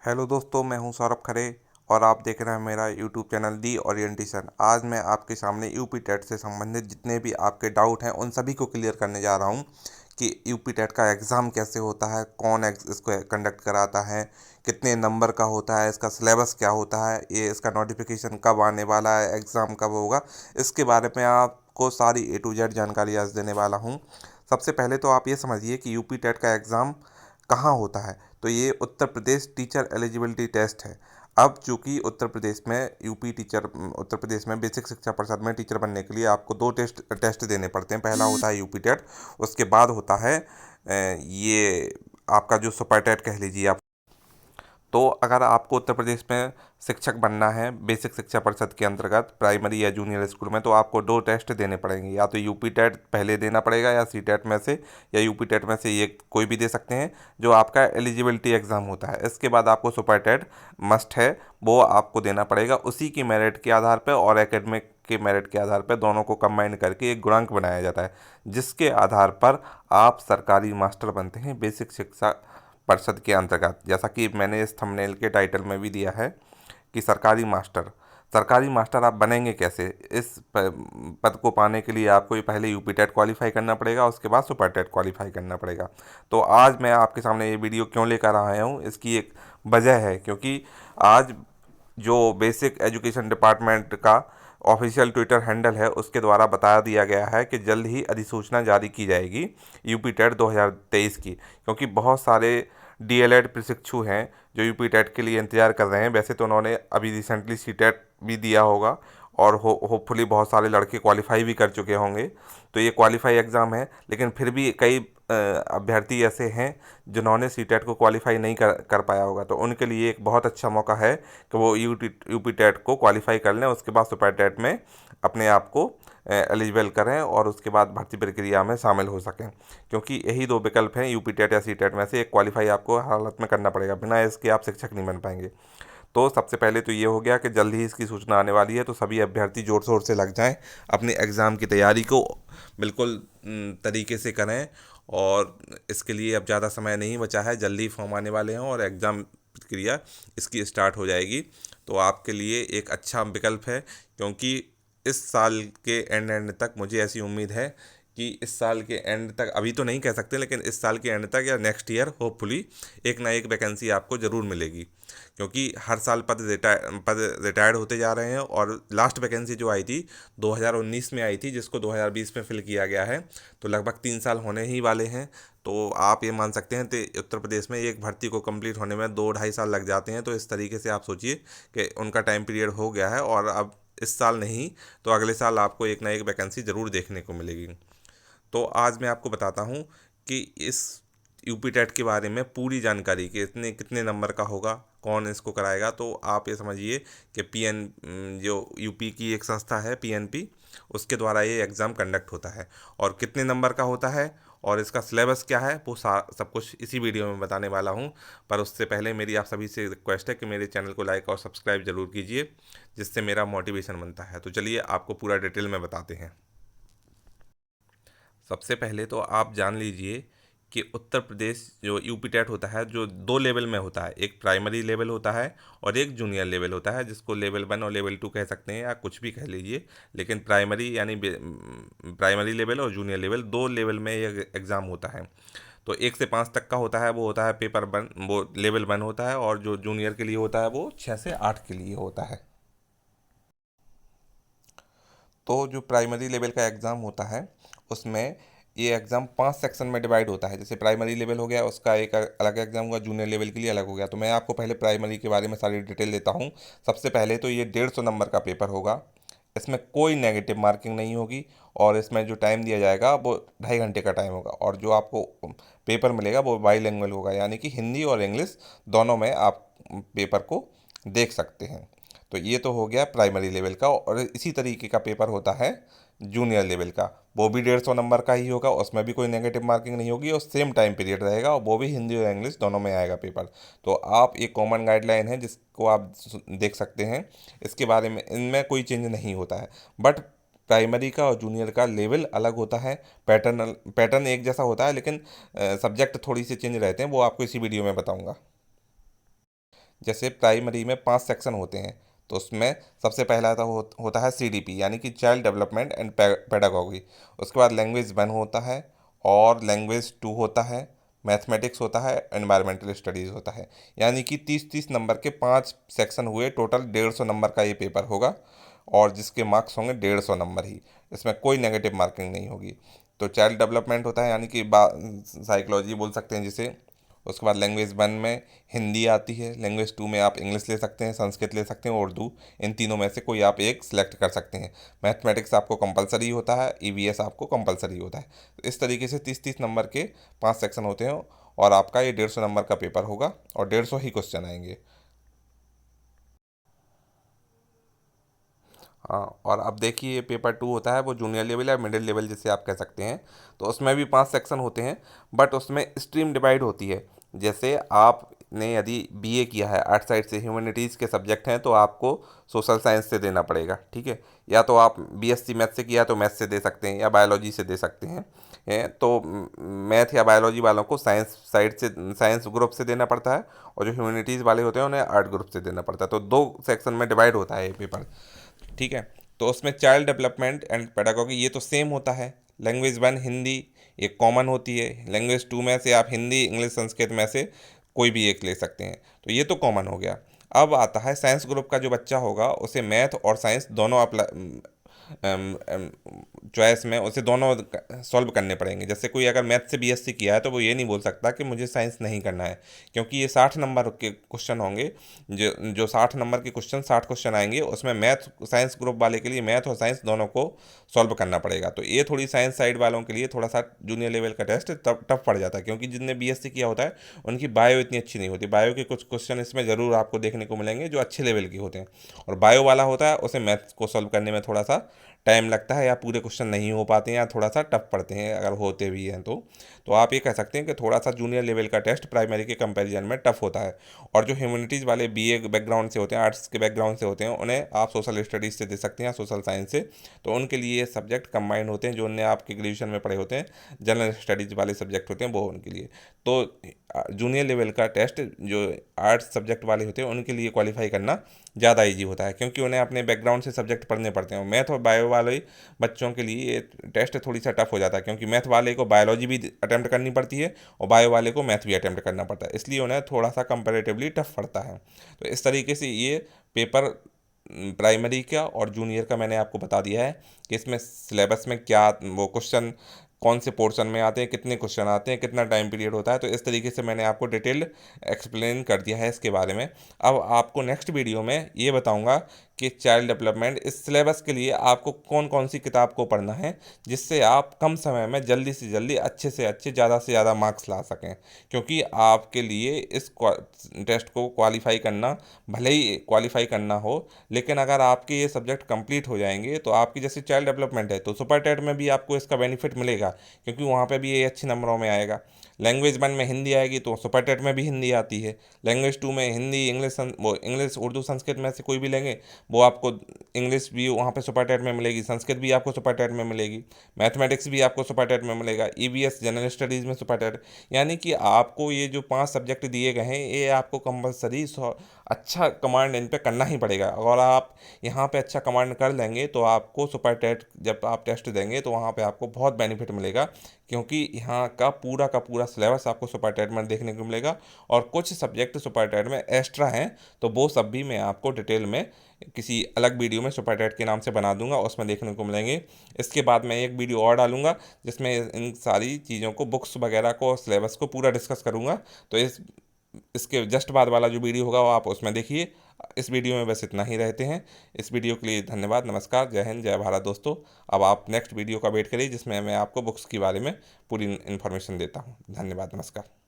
Hello दोस्तों, मैं हूं सौरभ खरे और आप देख रहे हैं मेरा यूट्यूब चैनल दी ओरिएंटेशन। आज मैं आपके सामने यूपी टेट से संबंधित जितने भी आपके डाउट हैं उन सभी को क्लियर करने जा रहा हूं कि यूपी टेट का एग्ज़ाम कैसे होता है, कौन इसको कंडक्ट कराता है, कितने नंबर का होता है, इसका सिलेबस क्या होता है, ये इसका नोटिफिकेशन कब आने वाला है, एग्ज़ाम कब होगा। इसके बारे में आपको सारी A to Z जानकारी आज देने वाला हूँ। सबसे पहले तो आप ये समझिए कि यूपी टेट का एग्ज़ाम कहाँ होता है। तो ये Uttar Pradesh teacher eligibility test है। अब चूंकि उत्तर प्रदेश में बेसिक शिक्षा परिषद में टीचर बनने के लिए आपको दो टेस्ट देने पड़ते हैं। पहला होता है यूपी टेट, उसके बाद होता है ये आपका जो सुपर टेट कह लीजिए आप। तो अगर आपको उत्तर प्रदेश में शिक्षक बनना है बेसिक शिक्षा परिषद के अंतर्गत प्राइमरी या जूनियर स्कूल में, तो आपको दो टेस्ट देने पड़ेंगे। या तो यूपी टेट पहले देना पड़ेगा या सी टेट में से या यूपी टेट में से ये कोई भी दे सकते हैं, जो आपका एलिजिबिलिटी एग्ज़ाम होता है। इसके बाद आपको सुपर टेट मस्ट है, वो आपको देना पड़ेगा। उसी की मेरिट के आधार पर और एकेडमिक के मेरिट के आधार पर दोनों को कंबाइन करके एक गुणांक बनाया जाता है, जिसके आधार पर आप सरकारी मास्टर बनते हैं बेसिक शिक्षा परिषद के अंतर्गत। जैसा कि मैंने इस थंबनेल के टाइटल में भी दिया है कि सरकारी मास्टर आप बनेंगे कैसे। इस पद को पाने के लिए आपको ये पहले यूपी टेट क्वालिफाई करना पड़ेगा, उसके बाद सुपर टेट क्वालिफाई करना पड़ेगा। तो आज मैं आपके सामने ये वीडियो क्यों लेकर आया हूँ, इसकी एक वजह है, क्योंकि आज जो बेसिक एजुकेशन डिपार्टमेंट का ऑफिशियल ट्विटर हैंडल है उसके द्वारा बता दिया गया है कि जल्द ही अधिसूचना जारी की जाएगी यूपी टेट 2023 की। क्योंकि बहुत सारे डीएलएड प्रशिक्षु हैं जो यूपी टेट के लिए इंतज़ार कर रहे हैं। वैसे तो उन्होंने अभी रिसेंटली सी टेट भी दिया होगा और होपफुली बहुत सारे लड़के क्वालिफाई भी कर चुके होंगे। तो ये क्वालिफाई एग्ज़ाम है, लेकिन फिर भी कई अभ्यर्थी ऐसे हैं जिन्होंने सी टेट को क्वालिफाई नहीं कर पाया होगा। तो उनके लिए एक बहुत अच्छा मौका है कि वो यूपी टेट को क्वालिफाई कर लें, उसके बाद सुपर टेट में अपने आप को एलिजिबल करें और उसके बाद भर्ती प्रक्रिया में शामिल हो सकें। क्योंकि यही दो विकल्प हैं, यूपी टेट या सी टेट में से एक क्वालिफाई आपको हर हालत में करना पड़ेगा, बिना इसके आप शिक्षक नहीं बन पाएंगे। तो सबसे पहले तो ये हो गया कि जल्द ही इसकी सूचना आने वाली है, तो सभी अभ्यर्थी ज़ोर शोर से लग जाएं, अपने एग्ज़ाम की तैयारी को बिल्कुल तरीके से करें। और इसके लिए अब ज़्यादा समय नहीं बचा है, जल्दी फॉर्म आने वाले हैं और एग्ज़ाम प्रक्रिया इसकी स्टार्ट हो जाएगी। तो आपके लिए एक अच्छा विकल्प है, क्योंकि इस साल के एंड तक मुझे ऐसी उम्मीद है कि इस साल के एंड तक, अभी तो नहीं कह सकते, लेकिन इस साल के एंड तक या नेक्स्ट ईयर होपफुली एक ना एक वैकेंसी आपको ज़रूर मिलेगी। क्योंकि हर साल पद रिटायर्ड होते जा रहे हैं और लास्ट वैकेंसी जो आई थी 2019 में आई थी, जिसको 2020 में फिल किया गया है। तो लगभग 3 साल होने ही वाले हैं। तो आप ये मान सकते हैं कि उत्तर प्रदेश में एक भर्ती को कंप्लीट होने में 2-2.5 साल लग जाते हैं। तो इस तरीके से आप सोचिए कि उनका टाइम पीरियड हो गया है और अब इस साल नहीं तो अगले साल आपको एक ना एक वैकेंसी ज़रूर देखने को मिलेगी। तो आज मैं आपको बताता हूँ कि इस यूपी टेट के बारे में पूरी जानकारी, कि इतने कितने नंबर का होगा, कौन इसको कराएगा। तो आप ये समझिए कि जो यूपी की एक संस्था है पीएनपी, उसके द्वारा ये एग्ज़ाम कंडक्ट होता है और कितने नंबर का होता है और इसका सिलेबस क्या है, वो सब कुछ इसी वीडियो में बताने वाला हूँ। पर उससे पहले मेरी आप सभी से रिक्वेस्ट है कि मेरे चैनल को लाइक और सब्सक्राइब ज़रूर कीजिए, जिससे मेरा मोटिवेशन बनता है। तो चलिए आपको पूरा डिटेल में बताते हैं। सबसे पहले तो आप जान लीजिए कि उत्तर प्रदेश जो यूपी टेट होता है जो दो लेवल में होता है, एक प्राइमरी लेवल होता है और एक जूनियर लेवल होता है, जिसको लेवल 1 और लेवल 2 कह सकते हैं या कुछ भी कह लीजिए। लेकिन प्राइमरी यानी प्राइमरी लेवल और जूनियर लेवल दो लेवल में ये एग्ज़ाम होता है। तो 1 से 5 तक का होता है, वो होता है पेपर 1, वो लेवल 1 होता है। और जो जूनियर के लिए होता है वो 6 से 8 के लिए होता है। तो जो प्राइमरी लेवल का एग्ज़ाम होता है उसमें ये एग्ज़ाम 5 सेक्शन में डिवाइड होता है। जैसे प्राइमरी लेवल हो गया, उसका एक अलग एग्ज़ाम होगा, जूनियर लेवल के लिए अलग हो गया। तो मैं आपको पहले प्राइमरी के बारे में सारी डिटेल देता हूँ। सबसे पहले तो ये 150 नंबर का पेपर होगा। इसमें कोई नेगेटिव मार्किंग नहीं होगी और इसमें जो टाइम दिया जाएगा वो 2.5 घंटे का टाइम होगा। और जो आपको पेपर मिलेगा वो बाईलिंगुअल होगा, यानी कि हिंदी और इंग्लिश दोनों में आप पेपर को देख सकते हैं। तो ये तो हो गया प्राइमरी लेवल का। और इसी तरीके का पेपर होता है जूनियर लेवल का, वो भी 150 नंबर का ही होगा, उसमें भी कोई नेगेटिव मार्किंग नहीं होगी और सेम टाइम पीरियड रहेगा और वो भी हिंदी और इंग्लिश दोनों में आएगा पेपर। तो आप एक कॉमन गाइडलाइन है जिसको आप देख सकते हैं। इसके बारे में इनमें कोई चेंज नहीं होता है, बट प्राइमरी का और जूनियर का लेवल अलग होता है। पैटर्न पैटर्न एक जैसा होता है, लेकिन सब्जेक्ट थोड़ी सी चेंज रहते हैं, वो आपको इसी वीडियो में बताऊंगा। जैसे प्राइमरी में 5 सेक्शन होते हैं, तो उसमें सबसे पहला होता है CDP यानी कि चाइल्ड डेवलपमेंट एंड पेडागोगी। उसके बाद लैंग्वेज 1 होता है, और लैंग्वेज 2 होता है, मैथमेटिक्स होता है, एनवायरमेंटल स्टडीज़ होता है। यानी कि 30-30 नंबर के 5 सेक्शन हुए, टोटल 150 नंबर का ये पेपर होगा, और जिसके मार्क्स होंगे 150 नंबर ही, इसमें कोई नेगेटिव मार्किंग नहीं होगी। तो चाइल्ड डेवलपमेंट होता है यानी कि साइकोलॉजी बोल सकते हैं जिसे। उसके बाद लैंग्वेज 1 में हिंदी आती है, लैंग्वेज 2 में आप इंग्लिश ले सकते हैं, संस्कृत ले सकते हैं, उर्दू, इन तीनों में से कोई आप एक सिलेक्ट कर सकते हैं। मैथमेटिक्स आपको कंपलसरी होता है, EVS आपको कंपलसरी होता है। तो इस तरीके से 30-30 नंबर के 5 सेक्शन होते हैं, और आपका ये 150 नंबर का पेपर होगा, और 150 ही क्वेश्चन आएंगे। हाँ, और अब देखिए पेपर 2 होता है, वो जूनियर लेवल या मिडिल लेवल जिसे आप कह सकते हैं। तो उसमें भी 5 सेक्शन होते हैं, बट उसमें स्ट्रीम डिवाइड होती है। जैसे आपने यदि BA किया है, आर्ट साइड से, ह्यूमैनिटीज़ के सब्जेक्ट हैं, तो आपको सोशल साइंस से देना पड़ेगा, ठीक है। या तो आप BSc मैथ से किया तो मैथ से दे सकते हैं, या बायोलॉजी से दे सकते हैं। तो मैथ या बायोलॉजी वालों को साइंस साइड से, साइंस ग्रुप से देना पड़ता है, और जो ह्यूमैनिटीज़ वाले होते हैं उन्हें आर्ट ग्रुप से देना पड़ता है। तो 2 सेक्शन में डिवाइड होता है ये पेपर, ठीक है। तो उसमें चाइल्ड डेवलपमेंट एंड पेडागोगी ये तो सेम होता है। लैंग्वेज 1 हिंदी एक कॉमन होती है, लैंग्वेज 2 में से आप हिंदी, इंग्लिश, संस्कृत में से कोई भी एक ले सकते हैं, तो ये तो कॉमन हो गया। अब आता है साइंस ग्रुप का जो बच्चा होगा, उसे मैथ और साइंस दोनों चॉइस में उसे दोनों सॉल्व करने पड़ेंगे। जैसे कोई अगर मैथ से BSc किया है, तो वो ये नहीं बोल सकता कि मुझे साइंस नहीं करना है, क्योंकि ये 60 नंबर के क्वेश्चन होंगे। जो जो 60 नंबर के क्वेश्चन, 60 क्वेश्चन आएंगे, उसमें मैथ, साइंस ग्रुप वाले के लिए मैथ और साइंस दोनों को सॉल्व करना पड़ेगा। तो ये थोड़ी साइंस साइड वालों के लिए थोड़ा सा जूनियर लेवल का टेस्ट टफ पड़ जाता है, क्योंकि जिनने BSc किया होता है उनकी बायो इतनी अच्छी नहीं होती। बायो के कुछ क्वेश्चन इसमें ज़रूर आपको देखने को मिलेंगे जो अच्छे लेवल के होते हैं, और बायो वाला होता है उसे मैथ्स को सॉल्व करने में थोड़ा सा टाइम लगता है, या पूरे क्वेश्चन नहीं हो पाते हैं, या थोड़ा सा टफ पड़ते हैं अगर होते भी हैं तो आप ये कह सकते हैं कि थोड़ा सा जूनियर लेवल का टेस्ट प्राइमरी के कंपैरिजन में टफ होता है। और जो ह्यूमैनिटीज़ वाले BA बैकग्राउंड से होते हैं, आर्ट्स के बैकग्राउंड से होते हैं, उन्हें आप सोशल स्टडीज़ से दे सकते हैं, सोशल साइंस से। तो उनके लिए ये सब्जेक्ट कंबाइंड होते हैं, जो उन्हें आपके ग्रेजुएशन में पढ़े होते हैं, जनरल स्टडीज़ वाले सब्जेक्ट होते हैं, वो उनके लिए। तो जूनियर लेवल का टेस्ट जो आर्ट्स सब्जेक्ट वाले होते हैं उनके लिए क्वालिफाई करना ज़्यादा ईजी होता है, क्योंकि उन्हें अपने बैकग्राउंड से सब्जेक्ट पढ़ने पड़ते हैं। मैथ और बायो वाले बच्चों के लिए ये टेस्ट थोड़ी सा टफ हो जाता है, क्योंकि मैथ वाले को बायोलॉजी भी अटैम्प्ट करनी पड़ती है, और बायो वाले को मैथ भी अटैम्प्ट करना पड़ता है, इसलिए उन्हें थोड़ा सा कंपेरेटिवली टफ पड़ता है। तो इस तरीके से ये पेपर प्राइमरी का और जूनियर का मैंने आपको बता दिया है कि इसमें सिलेबस में क्या वो क्वेश्चन कौन से पोर्शन में आते हैं, कितने क्वेश्चन आते हैं, कितना टाइम पीरियड होता है। तो इस तरीके से मैंने आपको डिटेल एक्सप्लेन कर दिया है इसके बारे में। अब आपको नेक्स्ट वीडियो में ये बताऊंगा कि चाइल्ड डेवलपमेंट इस सिलेबस के लिए आपको कौन कौन सी किताब को पढ़ना है, जिससे आप कम समय में जल्दी से जल्दी अच्छे से अच्छे, ज़्यादा से ज़्यादा मार्क्स ला सकें। क्योंकि आपके लिए इस टेस्ट को क्वालिफाई करना, भले ही क्वालिफाई करना हो, लेकिन अगर आपके ये सब्जेक्ट कंप्लीट हो जाएंगे, तो आपकी जैसे चाइल्ड डेवलपमेंट है, तो सुपर टेट में भी आपको इसका बेनिफिट मिलेगा, क्योंकि वहाँ पे भी ये अच्छे नंबरों में आएगा। लैंग्वेज 1 में हिंदी आएगी, तो सुपर टेट में भी हिंदी आती है। लैंग्वेज 2 में हिंदी, इंग्लिश, वो इंग्लिश, उर्दू, संस्कृत में से कोई भी लेंगे, वो आपको इंग्लिश भी वहाँ पे सुपर टेट में मिलेगी, संस्कृत भी आपको सुपर टेट में मिलेगी, मैथमेटिक्स भी आपको सुपर टेट में मिलेगा, EVS जनरल स्टडीज़ में सुपर टेट। यानी कि आपको ये जो 5 सब्जेक्ट दिए गए हैं, ये आपको कंपलसरी अच्छा कमांड इन पे करना ही पड़ेगा। और आप यहाँ पे अच्छा कमांड कर लेंगे, तो आपको सुपर टेट जब आप टेस्ट देंगे, तो वहाँ पे आपको बहुत बेनिफिट मिलेगा, क्योंकि यहाँ का पूरा सिलेबस आपको सुपर टेट में देखने को मिलेगा। और कुछ सब्जेक्ट सुपर टेट में एक्स्ट्रा हैं, तो वो सब भी मैं आपको डिटेल में किसी अलग वीडियो में सुपर टेट के नाम से बना दूंगा, उसमें देखने को मिलेंगे। इसके बाद मैं एक वीडियो और डालूंगा, जिसमें इन सारी चीज़ों को, बुक्स वगैरह को, सिलेबस को पूरा डिस्कस करूंगा। तो इसके जस्ट बाद वाला जो वीडियो होगा वो आप उसमें देखिए। इस वीडियो में बस इतना ही रहते हैं। इस वीडियो के लिए धन्यवाद, नमस्कार, जय हिंद, जय भारत दोस्तों। अब आप नेक्स्ट वीडियो का वेट करिए, जिसमें मैं आपको बुक्स के बारे में पूरी इन्फॉर्मेशन देता हूँ। धन्यवाद, नमस्कार।